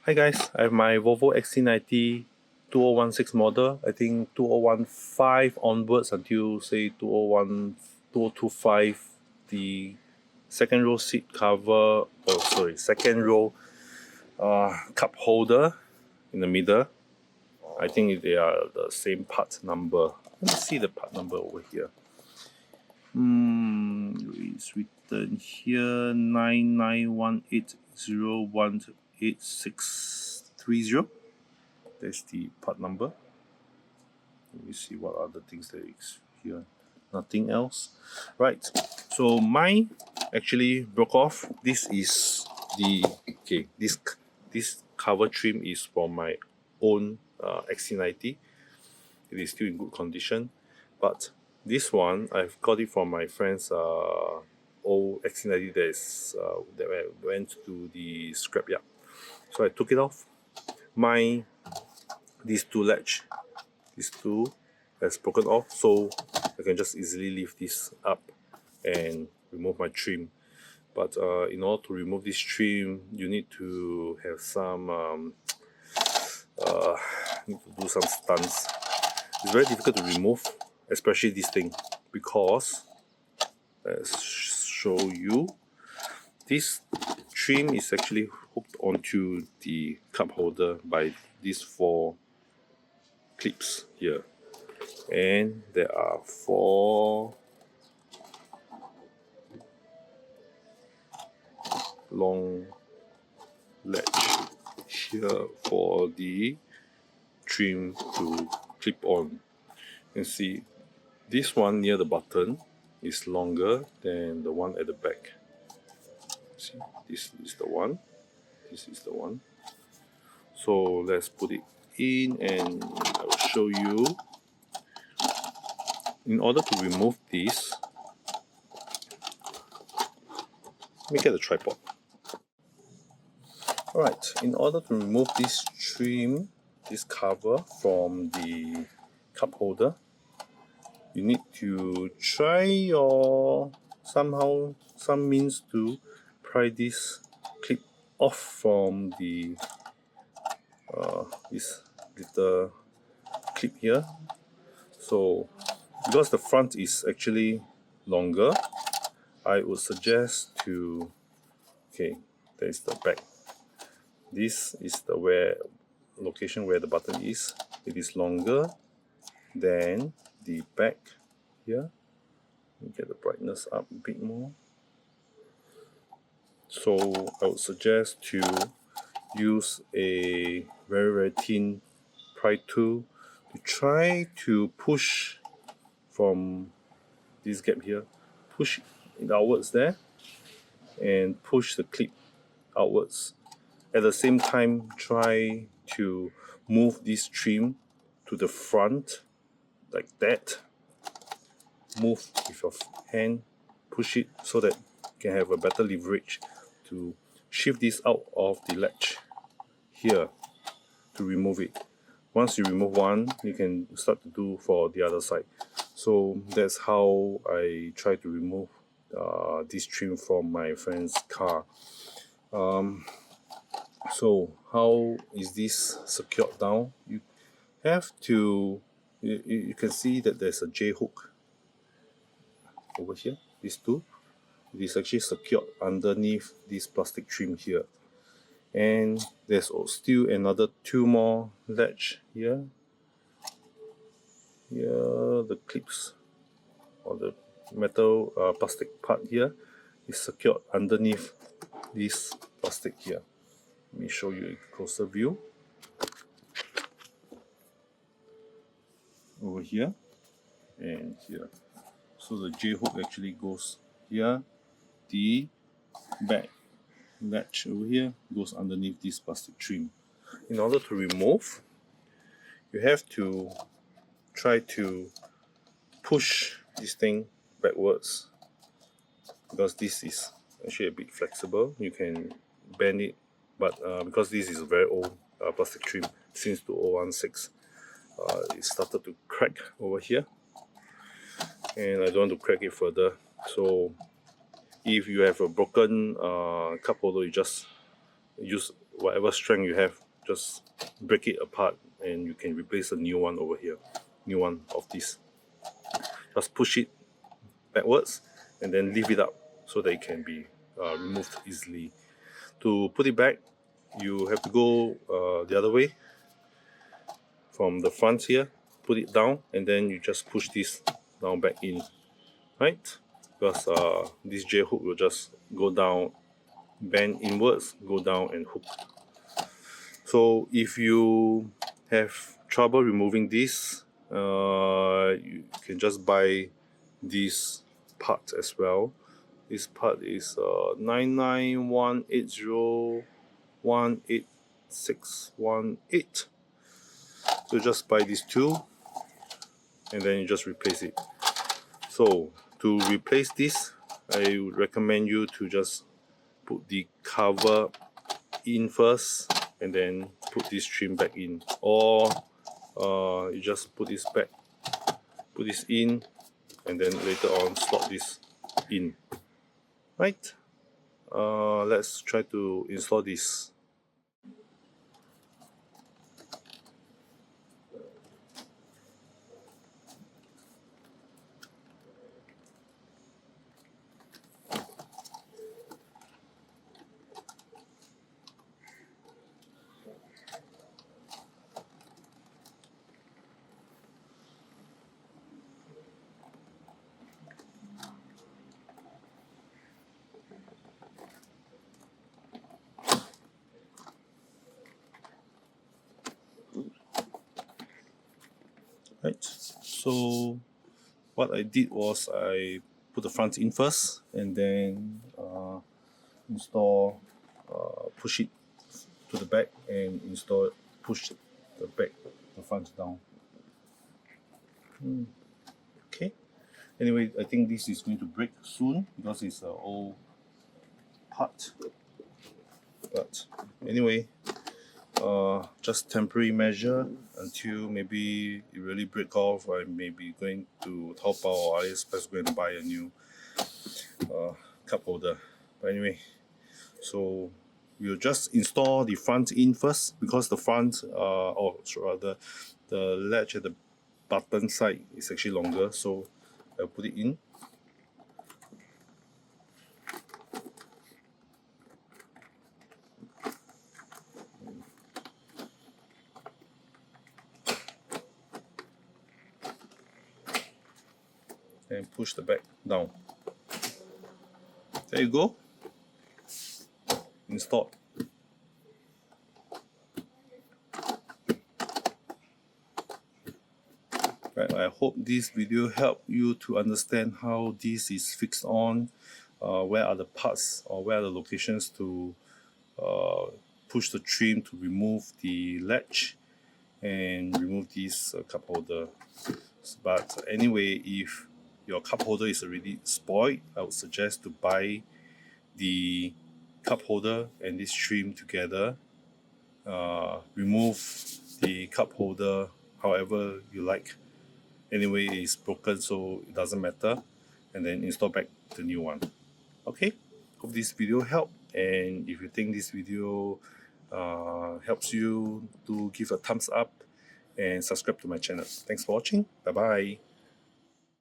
Hi guys, I have my Volvo XC90 2016 model. I think 2015 onwards until say 2025, the second row seat cover, second row cup holder in the middle. I think they are the same part number. Let me see the part number over here. It's written here 9918018630. That's the part number. Let me see what other things there is here. Nothing else. Right. So mine actually broke off. This is the this cover trim is from my own XC90. It is still in good condition, but this one I've got it from my friend's old XC90 that went to the scrapyard. So I took it off. These two has broken off, so I can just easily lift this up and remove my trim. But in order to remove this trim, you need to have some need to do some stunts. It's very difficult to remove, especially this thing, because let's show you. This trim is actually hooked onto the cup holder by these 4 clips here, and there are 4 long latch here for the trim to clip on. You can see this one near the button is longer than the one at the back. See, this is the one, this is the one. So let's put it in and I will show you. In order to remove this, let me get the tripod. Alright, in order to remove this trim, this cover from the cup holder, you need to try some means to pry this clip off from the this little clip here. So because the front is actually longer, I would suggest to there's the back. This is the location where the button is. It is longer than the back here. Let me get the brightness up a bit more. So I would suggest to use a very thin pry tool to try to push from this gap here, push it outwards there, and push the clip outwards. At the same time, try to move this trim to the front like that. Move with your hand, push it so that you can have a better leverage to shift this out of the latch here to remove it. Once you remove one, you can start to do for the other side. So that's how I try to remove this trim from my friend's car. So how is this secured down? You have to, you can see that there's a J hook over here, these two. It is actually secured underneath this plastic trim here. And there's still another 2 more latch here. Here, the clips or the metal plastic part here is secured underneath this plastic here. Let me show you a closer view. Over here and here. So the J hook actually goes here. The back latch over here goes underneath this plastic trim. In order to remove, you have to try to push this thing backwards, because this is actually a bit flexible. You can bend it, but because this is a very old plastic trim since 2016, it started to crack over here, and I don't want to crack it further. So if you have a broken cup holder, you just use whatever strength you have, just break it apart and you can replace a new one over here, new one of this. Just push it backwards and then lift it up so that it can be removed easily. To put it back, you have to go the other way from the front here, put it down, and then you just push this down back in, right? Because this J hook will just go down, bend inwards, go down and hook. So if you have trouble removing this, you can just buy this part as well. This part is 9918018. So just buy these two and then you just replace it. So to replace this, I would recommend you to just put the cover in first and then put this trim back in, or you just put this back, put this in, and then later on slot this in, right? Let's try to install this. Right, so what I did was I put the front in first and then push it to the back and push the front down. Okay, anyway, I think this is going to break soon because it's an old part, but anyway, just temporary measure until maybe it really break off. I may be going to Taobao or AliExpress going to buy a new cup holder. But anyway, so we'll just install the front in first because the front, or rather the latch at the button side is actually longer, so I'll put it in. And push the back down. There you go. Installed. Right, I hope this video helped you to understand how this is fixed on, where are the parts or where are the locations to push the trim to remove the latch and remove this cup holder. But anyway, if your cup holder is already spoiled, I would suggest to buy the cup holder and this trim together. Remove the cup holder however you like. Anyway, it's broken, so it doesn't matter, and then install back the new one. Okay, hope this video helped, and if you think this video helps you, do give a thumbs up and subscribe to my channel. Thanks for watching. Bye bye.